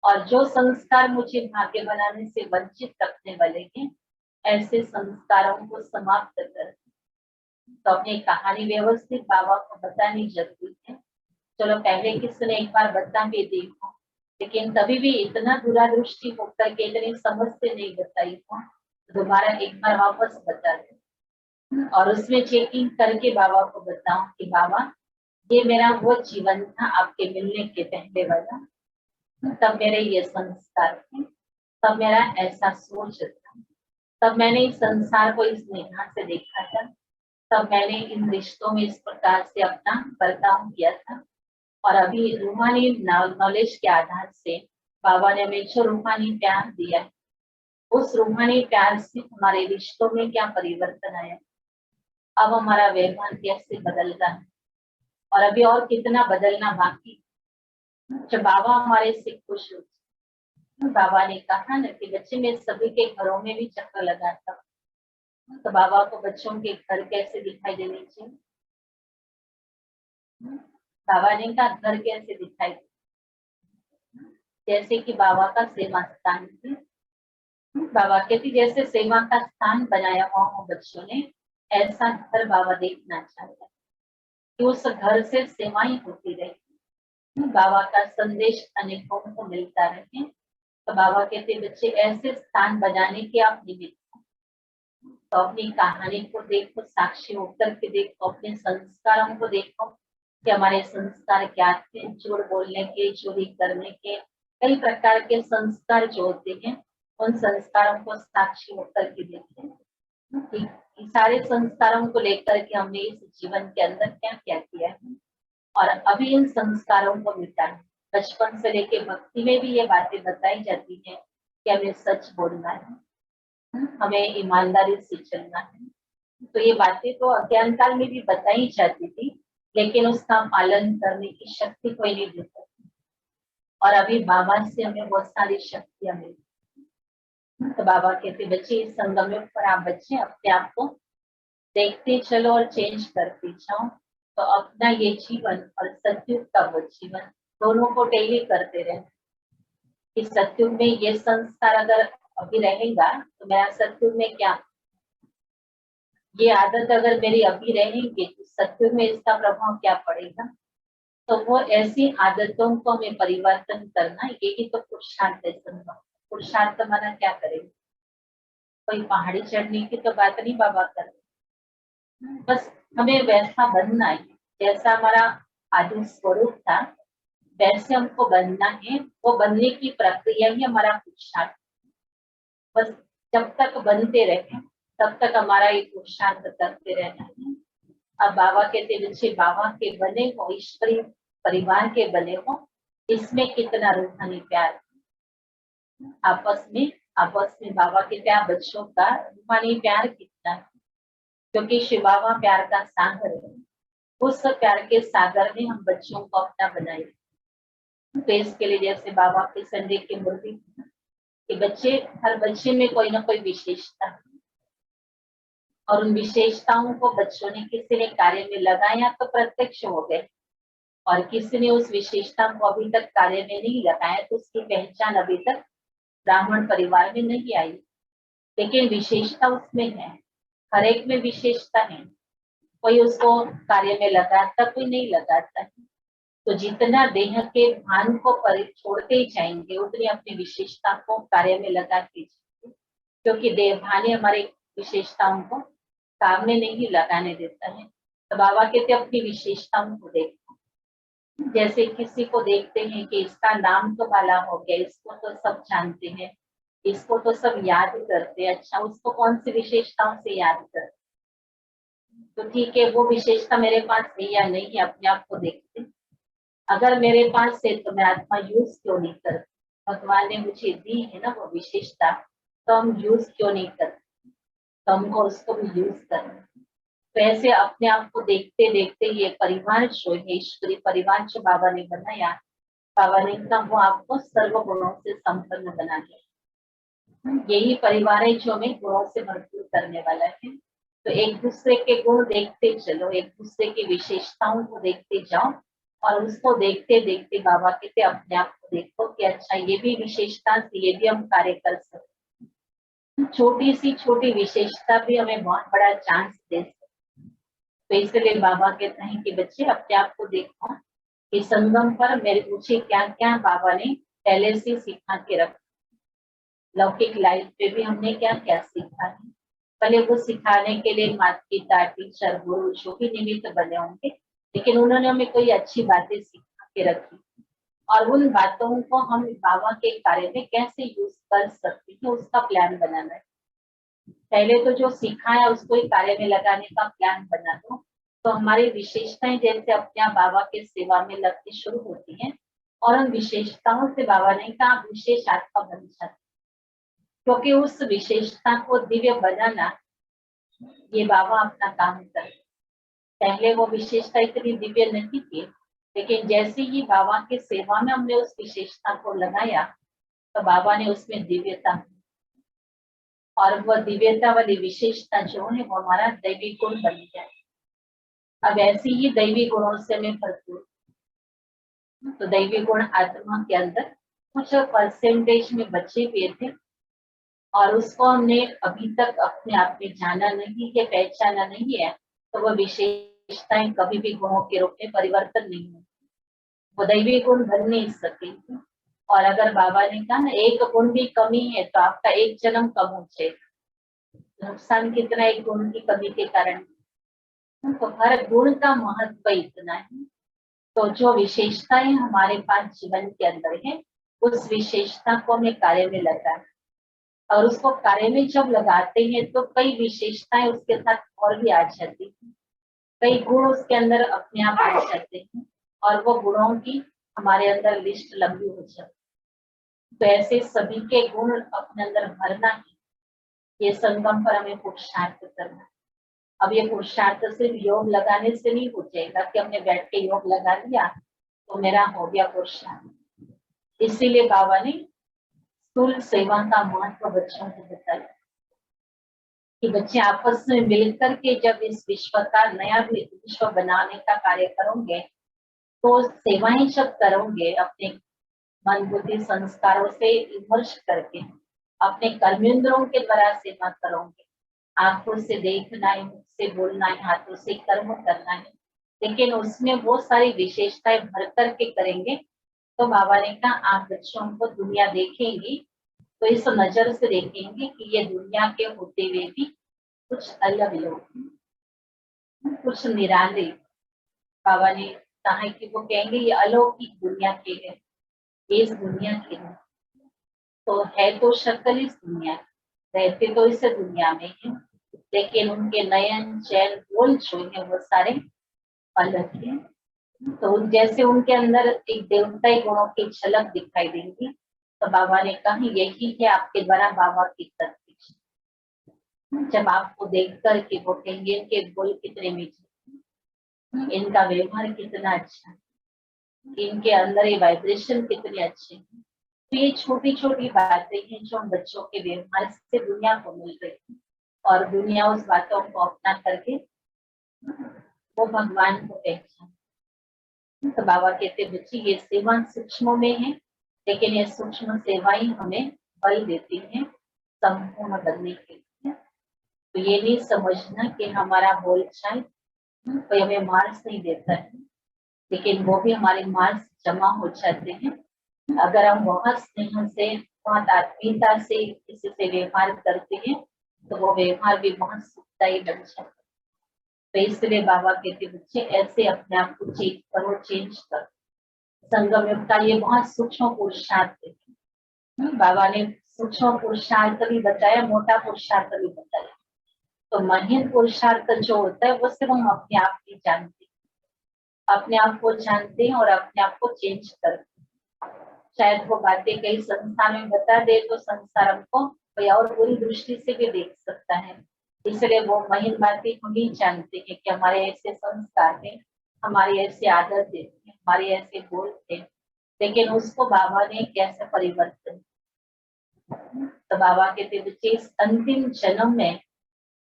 और जो संस्कार मुझे भाग्य बनाने से वंचित रखने वाले हैं, ऐसे संस्कारों को समाप्त कर, तो अपनी कहानी व्यवस्थित बाबा को बतानी जरूरी है। चलो पहले किसी ने एक बार बता भी दी हो, लेकिन कभी भी इतना दूरदृष्टि होकर के इतनी समझ से नहीं बताई हो, दोबारा एक बार वापस बता दे और उसमें चेकिंग करके बाबा को बताओ कि बाबा ये मेरा वो जीवन था आपके मिलने के पहले वाला, तब मेरे ये संस्कार थे, तब मेरा ऐसा सोच था, तब मैंने इस संसार को इस निगाह से देखा था, तब मैंने इन रिश्तों में इस प्रकार से अपना बर्ताव किया था। और अभी रूहानी नॉलेज के आधार से बाबा ने हमें जो रूहानी प्यार दिया है, उस रूहानी प्यार से हमारे रिश्तों में क्या परिवर्तन आया, अब हमारा व्यवहार कैसे बदल रहा है, और अभी और कितना बदलना बाकी। जब बाबा हमारे से खुश हो, बाबा ने कहा ना कि बच्चे मैं सभी के घरों में भी चक्कर लगाता हूँ, तो बाबा को बच्चों के घर कैसे दिखाई देने चाहिए। बाबा ने कहा घर कैसे दिखाई, जैसे कि बाबा का सेवा स्थान है। बाबा कहती जैसे सेवा का स्थान बनाया हुआ हो बच्चों ने, ऐसा घर बाबा देखना चाहता है कि उस घर से सेवाएं होती रहे, बाबा का संदेश अनेकों को मिलता रहे। तो बाबा कहते बच्चे ऐसे स्थान बनाने के आप निमित्त हो, तो अपनी कहानी को देखो, साक्षी होकर के देखो, अपने संस्कारों को देखो कि हमारे संस्कार क्या थे। झूठ बोलने के, चोरी करने के, कई प्रकार के संस्कार जो होते हैं, उन संस्कारों को साक्षी होकर के देखें कि सारे संस्कारों को लेकर के हमने इस जीवन के अंदर क्या क्या किया है, और अभी इन संस्कारों को मिटाएं। बचपन से लेके भक्ति में भी ये बातें बताई जाती है कि हमें सच बोलना है, हमें ईमानदारी से चलना है। तो ये बातें तो अज्ञान काल में भी बताई जाती थी, लेकिन उसका पालन करने की शक्ति कोई नहीं देता, और अभी बाबा से हमें बहुत सारी शक्तियां मिली। तो बाबा कहते बच्चे इस संगम पर आप बच्चे अपने आप को देखते चलो और चेंज करते जाओ, तो अपना ये जीवन और सत्युग का वो जीवन दोनों को डेली करते रहे। इस सत्युग में ये संस्कार अगर अभी रहेगा तो मेरा सत्युग में क्या, ये आदत अगर मेरी अभी रहेगी तो सत्युग में इसका प्रभाव क्या पड़ेगा। तो वो ऐसी आदतों को हमें परिवर्तन करना, यही तो पुरुषार्थ है। पुरुषार्थ माना क्या करेगा, कोई पहाड़ी चढ़ने की तो बात नहीं बाबा कर रहे, बस हमें वैसा बनना है जैसा हमारा आदि स्वरूप था, वैसे हमको बनना है। वो बनने की प्रक्रिया ही हमारा पुरुषार्थ, बस जब तक बनते रहे तब तक हमारा ये पुरुषार्थ करते रहना है। अब बाबा कहते बच्चे बाबा के बने हो, ईश्वरीय परिवार के बने हो, इसमें कितना रूहानी प्यार, आपस में बाबा के प्यार, बच्चों का रूहानी प्यार कितना है, क्योंकि शिव बाबा प्यार का सागर है। उस प्यार के सागर में हम बच्चों को अपना बनाए। तो इसके लिए जैसे बाबा के संडे की मूर्ति कि बच्चे, हर बच्चे में कोई ना कोई विशेषता है, और उन विशेषताओं को बच्चों ने किसी ने कार्य में लगाया तो प्रत्यक्ष हो गए, और किसी ने उस विशेषता को अभी तक कार्य में नहीं लगाया तो उसकी पहचान अभी तक ब्राह्मण परिवार में नहीं आई, लेकिन विशेषता उसमें है। हर एक में विशेषता है, कोई उसको कार्य में लगाता, कोई नहीं लगाता है। तो जितना देह के भान को छोड़ते ही जाएंगे, उतनी अपनी विशेषता को कार्य में लगाते जाएंगे, क्योंकि देह भान हमारी विशेषताओं को काम में नहीं लगाने देता है। तो बाबा कहते अपनी विशेषताओं को देखो, जैसे किसी को देखते हैं कि इसका नाम तो भला हो गया, इसको तो सब जानते हैं, इसको तो सब याद करते हैं, अच्छा उसको कौन सी विशेषताओं से याद करते, तो ठीक है वो विशेषता मेरे पास है या नहीं है, अपने आप को देखते। अगर मेरे पास है तो मैं आत्मा यूज क्यों नहीं करती, भगवान ने मुझे दी है ना वो विशेषता, तो हम यूज क्यों नहीं करते, तो हमको उसको भी यूज करना। तो ऐसे अपने आप को देखते देखते ये परिवार जो है, ईश्वरी परिवार जो बाबा ने बनाया, बाबा ने कहा वो आपको सर्व गुणों से संपन्न बना दे। यही परिवार है जो हमें गुणों से भरपूर करने वाला है। तो एक दूसरे के गुण देखते चलो, एक दूसरे की विशेषताओं को देखते जाओ, और उसको देखते देखते बाबा कहते अपने आप को देखो कि अच्छा ये भी विशेषता से ये भी हम कार्य कर सकते हैं। छोटी सी छोटी विशेषता भी हमें बहुत बड़ा चांस दे सकती है। तो इसलिए बाबा कहते हैं कि बच्चे अपने आप को देखो कि संगम पर मेरे मुझे क्या क्या बाबा ने पहले से सिखा के रखा। लौकिक लाइफ पे भी हमने क्या क्या सीखा है। भले वो सिखाने के लिए माता पिता टीचर गुरु जो भी निमित्त बने होंगे, लेकिन उन्होंने हमें कोई अच्छी बातें सिखा के रखी, और उन बातों को हम बाबा के कार्य में कैसे यूज कर सकते हैं उसका प्लान बनाना है। पहले तो जो सीखा है उसको ही कार्य में लगाने का प्लान बना दो, तो हमारी विशेषताएं जैसे अपने आप बाबा के सेवा में लगनी शुरू होती हैं, और उन विशेषताओं से बाबा ने कहा विशेष आत्मा बन जाती, क्योंकि उस विशेषता को दिव्य बनाना ये बाबा अपना काम कर। पहले वो विशेषता इतनी दिव्य नहीं थी, लेकिन जैसे ही बाबा के सेवा में हमने उस विशेषता को लगाया तो बाबा ने उसमें दिव्यता, और वह दिव्यता वाली विशेषता जो है वो हमारा दैवी गुण बन गया। अब ऐसी ही दैवी गुणों से हमें भरपूर, तो दैवी गुण आत्मा के अंदर कुछ परसेंटेज में बचे हुए थे, और उसको हमने अभी तक अपने आप में जाना नहीं है, पहचाना नहीं है, तो वह विशेषताएं कभी भी गुणों के रूप में परिवर्तन नहीं होती, वो दैवी गुण बन नहीं सकेंगे। और अगर बाबा ने कहा ना एक गुण भी कमी है तो आपका एक जन्म कम हो जाएगा, नुकसान कितना एक गुण की कमी के कारण। तो हर गुण का महत्व इतना है, तो जो विशेषताएं हमारे पास जीवन के अंदर है उस विशेषता को हमें कार्य में लगाना, और उसको कार्य में जब लगाते हैं तो कई विशेषताएं उसके साथ और भी आ जाती हैं, कई गुण उसके अंदर अपने आप आ जाते हैं, और वो गुणों की हमारे अंदर लिस्ट लंबी हो जाती है। तो ऐसे सभी के गुण अपने अंदर भरना है, ये संगम पर हमें पुरुषार्थ करना। अब ये पुरुषार्थ सिर्फ योग लगाने से नहीं हो जाएगा कि हमने बैठ के योग लगा लिया तो मेरा हो गया पुरुषार्थ। इसीलिए बाबा ने स्थूल सेवा का महत्व बच्चों को बताया कि बच्चे आपस में मिलकर के जब इस विश्व का नया विश्व बनाने का कार्य करोगे, तो सेवाएं जब करोगे अपने मन बुद्धि संस्कारों से विमर्श करके, अपने कर्मेंद्रों के द्वारा सेवा करोगे, आंखों से देखना है, मुख से बोलना है, हाथों से कर्म करना है, लेकिन उसमें वो सारी विशेषताएं भर करके करेंगे, तो बाबा ने कहा आप बच्चों को दुनिया देखेंगी तो इस नजर से देखेंगे कि ये दुनिया के होते हुए भी कुछ अलग लोग हैं, कुछ निराले। बाबा ने कहा कि वो कहेंगे ये अलौकिक दुनिया के है, इस दुनिया के है, तो है तो शक्ल इस दुनिया, रहते तो इस दुनिया में है, लेकिन उनके नयन चैन बोल जो है वो सारे अलग है। तो जैसे उनके अंदर एक देवताई गुणों की झलक दिखाई देंगी, तो बाबा ने कहा यही है आपके द्वारा बाबा की प्रतीक्षा। जब आपको देख कर के वो कहेंगे इनके बोल कितने मीठे, इनका व्यवहार कितना अच्छा, इनके अंदर ये वाइब्रेशन कितने अच्छे हैं। तो ये छोटी छोटी बातें हैं जो हम बच्चों के व्यवहार से दुनिया को मिल रही है, और दुनिया उस बातों को अपना करके वो भगवान को पहचान। तो बाबा कहते बच्चे ये सेवा सूक्ष्म में है, लेकिन ये सूक्ष्म सेवा ही हमें बल देती है संपूर्ण बनने के लिए। तो ये नहीं समझना कि हमारा बोलचाल कोई हमें मार्क्स नहीं देता है, लेकिन वो भी हमारे मार्क्स जमा हो जाते हैं अगर हम बहुत स्नेह से, बहुत आत्मीयता से किसी से व्यवहार करते हैं, तो वो व्यवहार भी बहुत सुखदायी बन जाता है। तो इसलिए बाबा कहते बच्चे ऐसे अपने आप को चेंज करो, चेंज करो। संगम युग का ये बहुत सूक्ष्म पुरुषार्थ है। बाबा ने सूक्ष्म पुरुषार्थ भी बताया, मोटा पुरुषार्थ भी बताया। तो महीन पुरुषार्थ जो होता है वो सिर्फ हम अपने आप ही जानते हैं, अपने आप को जानते हैं और अपने आप को चेंज करते हैं। शायद वो बातें कई संसार में बता दे तो संसार हमको कोई और बुरी दृष्टि से भी देख सकता है, इसलिए वो महीन बातें हम ही जानते हैं कि हमारे ऐसे संस्कार हैं, हमारी ऐसी आदत है, हमारे ऐसे बोल थे, लेकिन उसको बाबा ने कैसे परिवर्तन, तो बाबा कहते बच्चे इस अंतिम जन्म में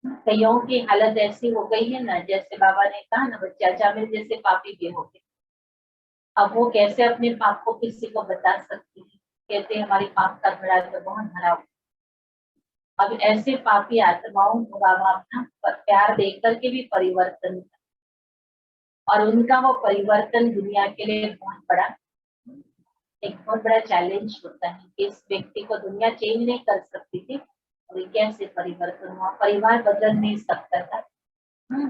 कईयों की हालत ऐसी हो गई है ना, जैसे बाबा ने कहा ना बच्चे अजामिल जैसे पापी भी हो गए। अब वो कैसे अपने पाप को किसी को बता सकती है, कहते हैं हमारी पाप का घड़ा तो बहुत भरा हुआ। अब ऐसे पापी आत्माओं को बाबा अपना प्यार देख करके भी परिवर्तन, और उनका वो परिवर्तन दुनिया के लिए बहुत बड़ा, एक बहुत बड़ा चैलेंज होता है कि इस व्यक्ति को दुनिया चेंज नहीं कर सकती थी और ये कैसे परिवर्तन हुआ। परिवार बदल नहीं सकता था,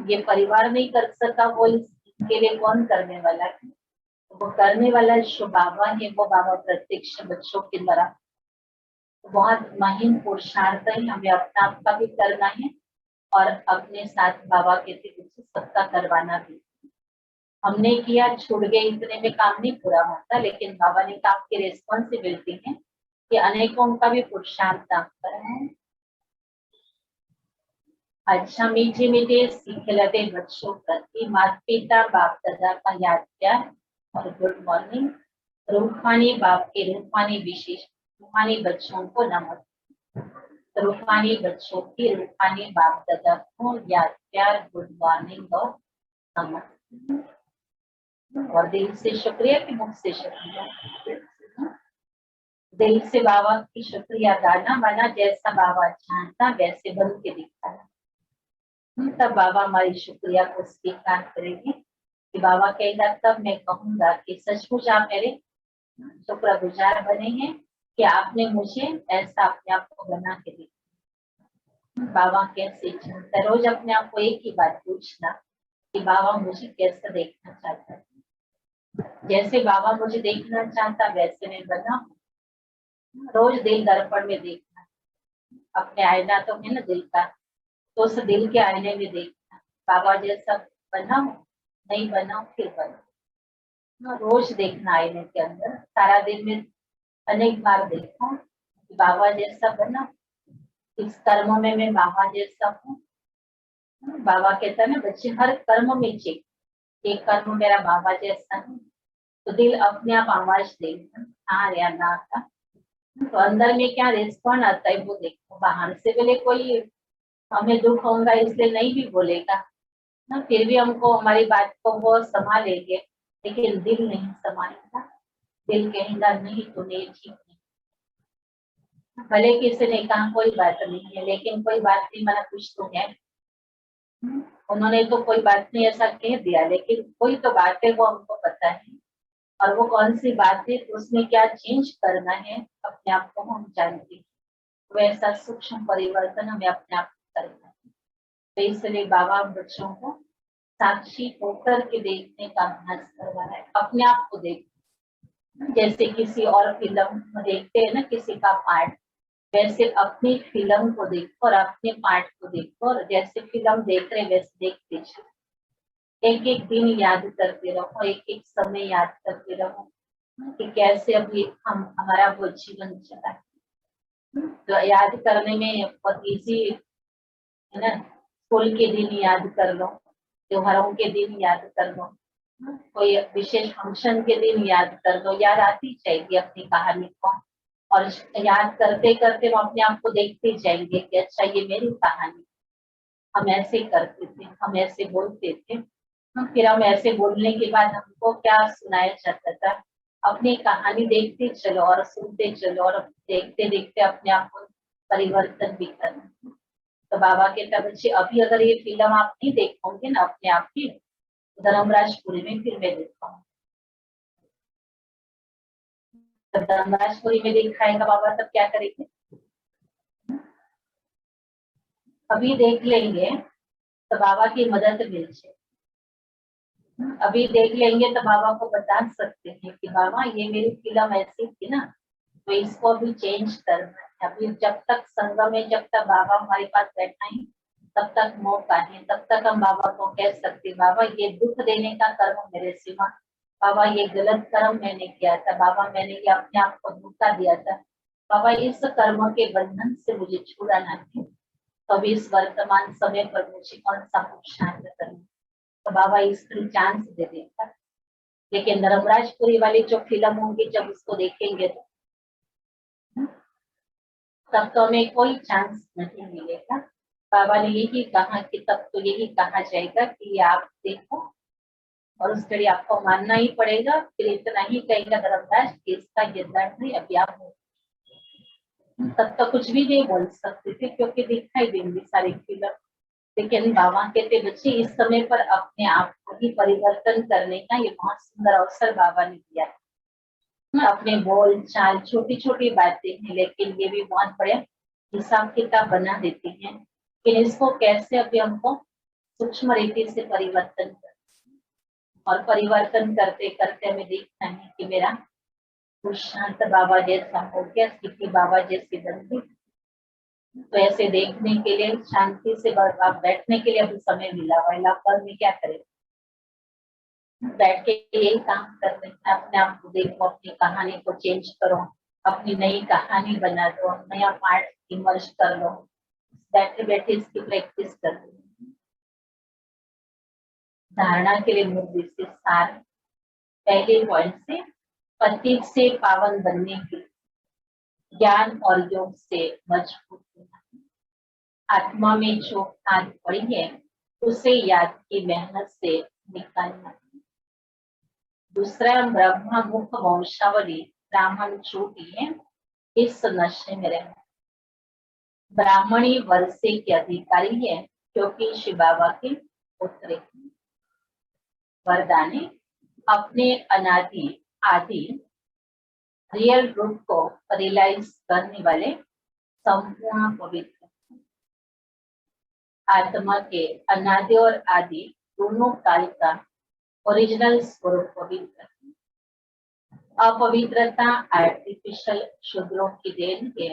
ये परिवार नहीं कर सका, वो इसके लिए कौन करने वाला है? वो करने वाला जो बाबा है वो बाबा प्रत्यक्ष बच्चों के द्वारा बहुत महीन पुरुषार्थ है। हमें अपना आपका भी करना है और अपने साथ बाबा के पीछे सबका करवाना भी। हमने किया छूट गए इतने में काम नहीं पूरा होता, लेकिन बाबा ने कहा आपकी रिस्पॉन्सिबिलिटी है कि अनेकों का भी पुरुषार्थ आप करें। अच्छा, मीठे मीठे सिखलते बच्चों प्रति माता पिता बाप दादा का याद प्यार और गुड मॉर्निंग। रूहानी बाप के रूहानी विशेष रूहानी बच्चों को नमस्ते। रूहानी बच्चों की रूहानी बाप दादा को याद प्यार गुड मॉर्निंग और नमस्ते। और दिल से शुक्रिया कि मुख से शुक्रिया, दिल से बाबा की शुक्रिया गाना बना, जैसा बाबा चाहता वैसे बन के दिखाना। तब बाबा हमारी शुक्रिया को स्वीकार करेंगे कि बाबा कहेगा तब मैं कहूंगा कि सचमुच आप मेरे शुक्रगुजार बने हैं कि आपने मुझे ऐसा अपने आप को बना के दिया। बाबा कैसे चाहता है, रोज अपने आप को एक ही बात पूछना कि बाबा मुझे कैसे देखना चाहता है। जैसे बाबा मुझे देखना चाहता वैसे मैं बना। रोज दिल दर्पण में देखना, अपने आईना तो है ना दिल का, तो उस दिल के आईने में देखना बाबा जैसा बना हूं नहीं बना फिर बना। रोज देखना आईने के अंदर, सारा दिन में अनेक बार देखा कि बाबा जैसा बना, इस कर्म में मैं बाबा जैसा हूँ। बाबा कहता है ना बच्चे हर कर्म में चेक, एक कर्म मेरा बाबा जैसा है, तो दिल अपने आप आवाज देगा हाँ या ना था। तो अंदर में क्या रिस्पॉन्ड आता है वो देखो। बाहर से बोले कोई हमें दुख होगा इसलिए नहीं भी बोलेगा ना, फिर भी हमको हमारी बात को वो संभालेंगे, लेकिन दिल नहीं संभालेगा। दिल कहेगा नहीं तुम्हें ठीक नहीं, भले किसी ने कहा कोई बात नहीं है, लेकिन कोई बात नहीं माना कुछ तो है। उन्होंने तो कोई बात नहीं ऐसा कह दिया, लेकिन कोई तो बात है वो हमको पता है, और वो कौन सी बात है तो उसमें क्या चेंज करना है अपने आप को हम जानते हैं। वैसा सूक्ष्म परिवर्तन हमें अपने आप करना है। तो इसलिए बाबा बच्चों को साक्षी होकर के देखने का अभ्यास करवा है, अपने आप को देख। जैसे किसी और फिल्म देखते हैं ना किसी का पार्ट, वैसे अपनी फिल्म को देखो और अपने पार्ट को देखो, और जैसे फिल्म देख रहे वैसे देखते चलो। एक एक दिन याद करते रहो, एक एक समय याद करते रहो कि कैसे अभी हम हमारा वो जीवन चला है। तो याद करने में बहुत इजी है ना, स्कूल के दिन याद कर लो, त्योहारों के दिन याद कर लो, कोई विशेष फंक्शन के दिन याद कर लो, याद आती जाएगी अपनी कहानी को। और याद करते करते हम अपने आप को देखते जाएंगे कि अच्छा ये मेरी कहानी, हम ऐसे करते थे, हम ऐसे बोलते थे, फिर हम ऐसे बोलने के बाद हमको क्या सुनाया जाता था। अपनी कहानी देखते चलो और सुनते चलो, और देखते देखते अपने आप को परिवर्तन भी करना। तो बाबा कहता बच्चे अभी अगर ये फिल्म आप नहीं देखोगे ना अपने आप की, धर्मराजपुरी में फिर मैं देखूंगा। जब धर्मराजपुरी में दिखाएगा बाबा तब क्या करेंगे, अभी देख लेंगे तो बाबा की मदद मिल जाए। अभी देख लेंगे तो बाबा को बता सकते हैं कि बाबा ये मेरी फिल्म ऐसी थी ना, तो इसको अभी चेंज करना है। अभी जब तक संगम में, जब तक बाबा हमारे पास बैठा है तब तक मौका है, तब तक हम बाबा को कह सकते बाबा ये दुख देने का कर्म मेरे सिवा, बाबा ये गलत कर्म मैंने किया था, बाबा मैंने ये अपने आप को धोखा दिया था, बाबा इस कर्म के बंधन से मुझे छुड़ाना है। तो अभी इस वर्तमान समय पर मुझे कौन सा शांत करना, तो बाबा इसको चांस दे देता। लेकिन धर्मराजपुरी वाली जो फिल्म होंगी जब उसको देखेंगे तब तो हमें कोई चांस नहीं मिलेगा। बाबा ने यही कहा कि तब तो यही कहा जाएगा कि आप देखो, और उस घड़ी आपको मानना ही पड़ेगा। फिर इतना ही कहेगा धर्मराज कि इसका ये दर्द है, अभी आप तब तो कुछ भी नहीं बोल सकते थे क्योंकि दिखाई देंगी सारी फिल्म। लेकिन बाबा कहते बच्चे इस समय पर अपने आप को ही परिवर्तन करने का ये बहुत सुंदर अवसर बाबा ने दिया। अपने बोल चाल छोटी छोटी बातें हैं, लेकिन ये भी बहुत बड़े हिसाब किताब बना देती हैं कि इसको कैसे अभी हमको सूक्ष्म रीति से परिवर्तन कर, और परिवर्तन करते करते हमें देखना है कि मेरा शांत बाबा जैसा हो गया, स्थिति बाबा जैसी बन गई। तो ऐसे देखने के लिए शांति से आप बैठने के लिए अभी समय मिला हुआ है, लॉकडाउन में क्या करें, बैठ के यही काम कर रहे हैं। अपने आप को देखो, अपनी कहानी को चेंज करो, अपनी नई कहानी बना दो, नया पार्ट इमर्ज कर लो, बैठे बैठे इसकी प्रैक्टिस कर लो। धारणा के लिए मूल विशेष सार पहले पॉइंट से पतित से पावन बनने के ज्ञान और योग से मजबूत होना, आत्मा में जो खाद पड़ी है उसे याद की मेहनत से निकालना। दूसरा, ब्रह्मा मुख वंशावली ब्राह्मण चोटी है, इस नशे में रहना। ब्राह्मणी वर्षे के अधिकारी है क्योंकि शिव बाबा के पुत्र। वरदानी अपने अनादि आदि रियल रूप को रियलाइज करने वाले संपूर्ण पवित्र, आत्मा के अनादि और आदि दोनों काल का ओरिजिनल स्वरूप पवित्र। अपवित्रता आर्टिफिशियल शूद्रों की देन है,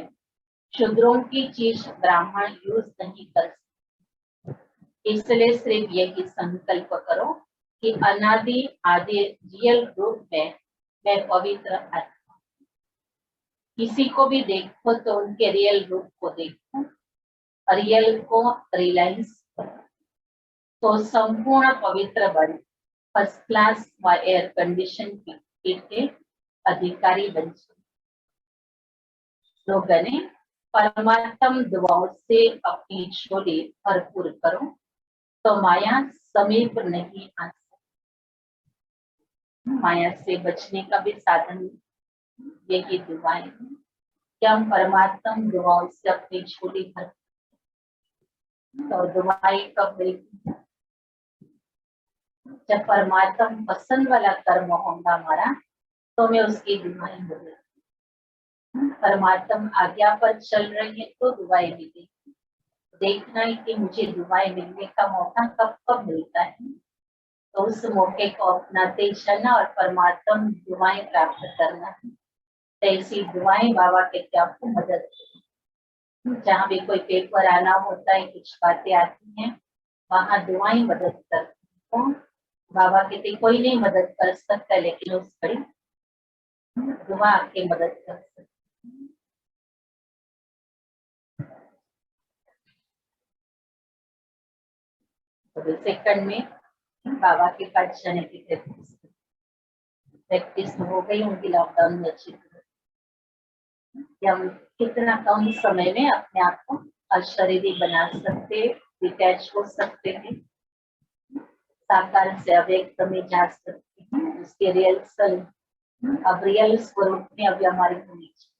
शूद्रों की चीज ब्राह्मण यूज नहीं कर सकते। इसलिए सिर्फ यही संकल्प करो कि अनादि आदि रियल रूप में मैं पवित्र आत्मा। किसी को भी देखो तो उनके रियल रूप को देखो, रियल को रियलाइज करो, तो संपूर्ण पवित्र बन फर्स्ट क्लास व एयर कंडीशन के अधिकारी बन जाए। लोगों परमात्म दुआओं से अपनी झोली भरपूर करो तो माया समीप नहीं आ सकती। माया से बचने का भी साधन यही दुआएं हैं कि हम परमात्म दुआओं से अपनी झोली भर, तो दुआएं कब मिलती, जब परमात्म पसंद वाला कर्म होगा हमारा तो मैं उसकी दुआएं मिलेगी। परमात्म आज्ञा पर चल रहे हैं तो दुआएं मिलेगी। देखना है कि मुझे दुआएं मिलने का मौका कब कब मिलता है, तो उस मौके को अपनाते चलना और परमात्म दुआएं प्राप्त करना है। तो ऐसी दुआएं बाबा कहते आपको मदद करें। जहाँ भी कोई पेपर आना होता है, कुछ बातें आती हैं, वहां दुआएं मदद करती हैं। बाबा कहते कोई नहीं मदद कर सकता, लेकिन उस घड़ी दुआ आके मदद कर सकती। तो सेकंड में बाबा के पास जाने की प्रैक्टिस हो गई उनकी लॉकडाउन में अच्छी तरह। हम कितना कम समय में अपने आप को अशरीरी बना सकते, डिटैच हो सकते हैं, साकार से अव्यक्त में जा सकते हैं, उसके रियल सेल्फ अब रियल स्वरूप में अभी हमारी होनी चाहिए।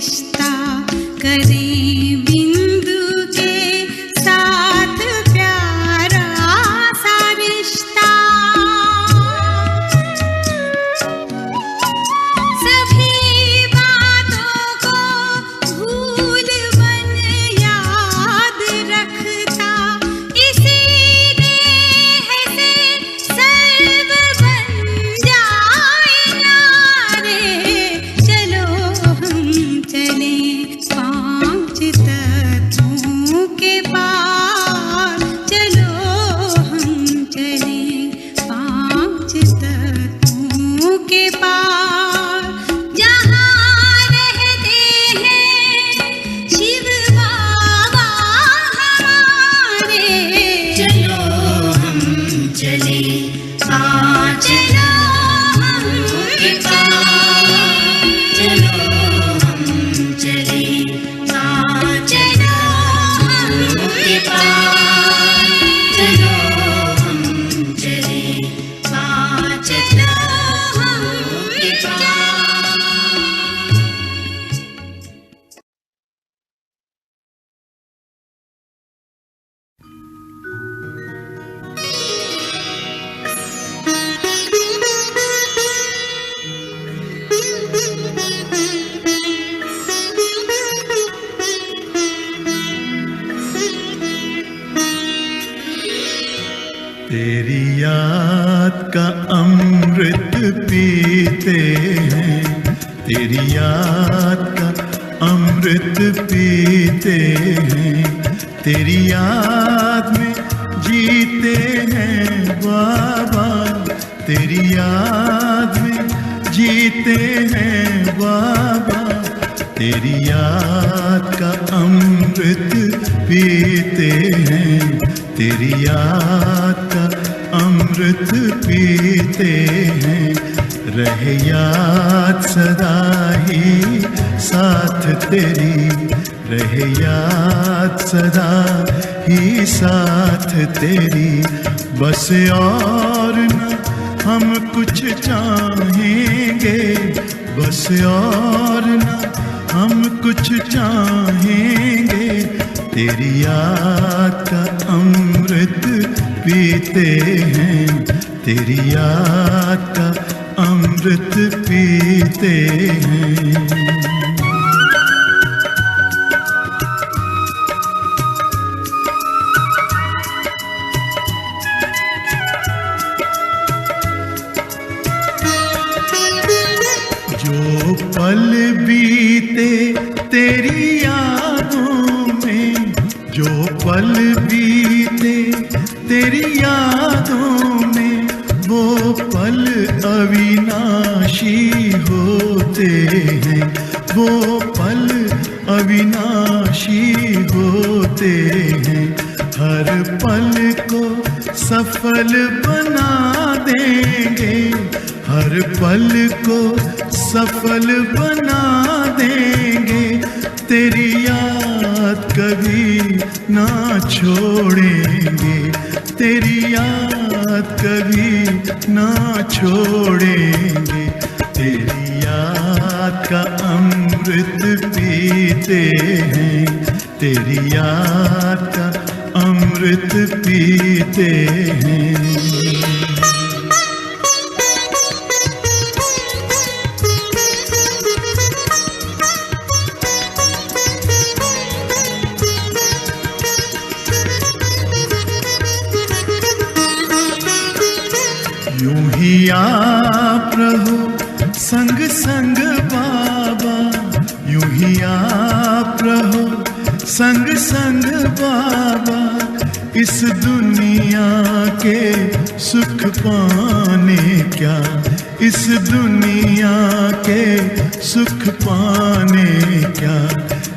रिश्ता करें बिंदु के साथ प्यारा सा रिश्ता। सभी बातों को भूल बन याद रखता, इसी देह से सर्व बन जाए नारे। चलो हम चले पांच तत्वों के पार, चलो हम चले पांच तत्वों के पार। जहाँ रहते हैं शिव बाबा हमारे। चलो हम चले पांच तत्वों के पार, चलो हम चले पांच तत्वों के पार, चलो हम चले पांच तत्वों के पार। तेरी याद का अमृत पीते हैं, तेरी याद का अमृत पीते हैं, तेरी याद में जीते हैं बाबा, तेरी याद में जीते हैं बाबा। तेरी याद का अमृत पीते हैं, तेरी याद का अमृत पीते हैं। रहे याद सदा ही साथ तेरी, रहे याद सदा ही साथ तेरी। बस और न हम कुछ चाहेंगे, बस और न हम कुछ चाहेंगे। तेरी याद का अमृत पीते हैं, तेरी याद का अमृत पीते हैं। जो पल बीते तेरी यादों में, जो पल बीते तेरी यादों में, वो पल अविनाशी होते हैं, वो पल अविनाशी होते हैं। हर पल को सफल बना देंगे, हर पल को सफल बना देंगे। तेरी याद कभी ना छोड़ेंगे, तेरी याद कभी ना छोड़ेंगे। तेरी याद का अमृत पीते हैं, तेरी याद का अमृत पीते हैं। यूं ही आप रहो संग संग बाबा, यूं ही आप रहो संग संग बाबा। इस दुनिया के सुख पाने क्या, इस दुनिया के सुख पाने क्या।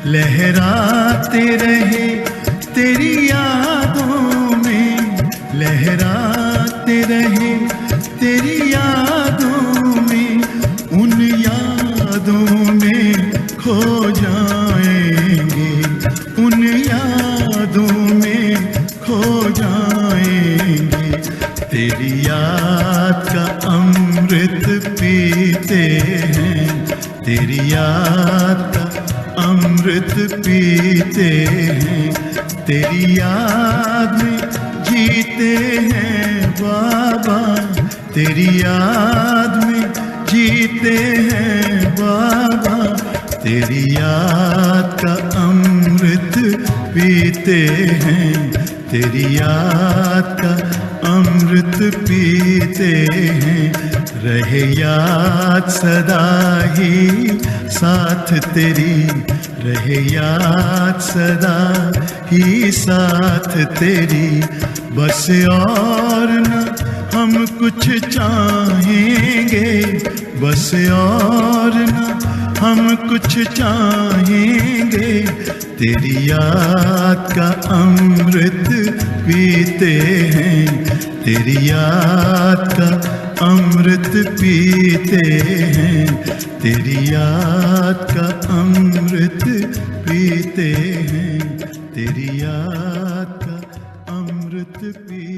लहराते रहे तेरी यादों में, लहराते रहे तेरी यादों में। उन यादों में खो जाएंगे, उन यादों में खो जाएंगे। तेरी याद का अमृत पीते हैं, तेरी याद याद का अमृत पीते हैं, तेरी याद में जीते हैं बाबा, तेरी याद में जीते हैं बाबा, तेरी याद का अमृत पीते हैं, तेरी याद का अमृत पीते हैं। रहे याद सदा ही साथ तेरी, रहे याद सदा ही साथ तेरी, बस और न हम कुछ चाहेंगे, बस और न हम कुछ चाहेंगे, तेरी याद का अमृत पीते हैं, तेरी याद का अमृत पीते हैं, तेरी याद का अमृत पीते हैं, तेरी याद का अमृत पीते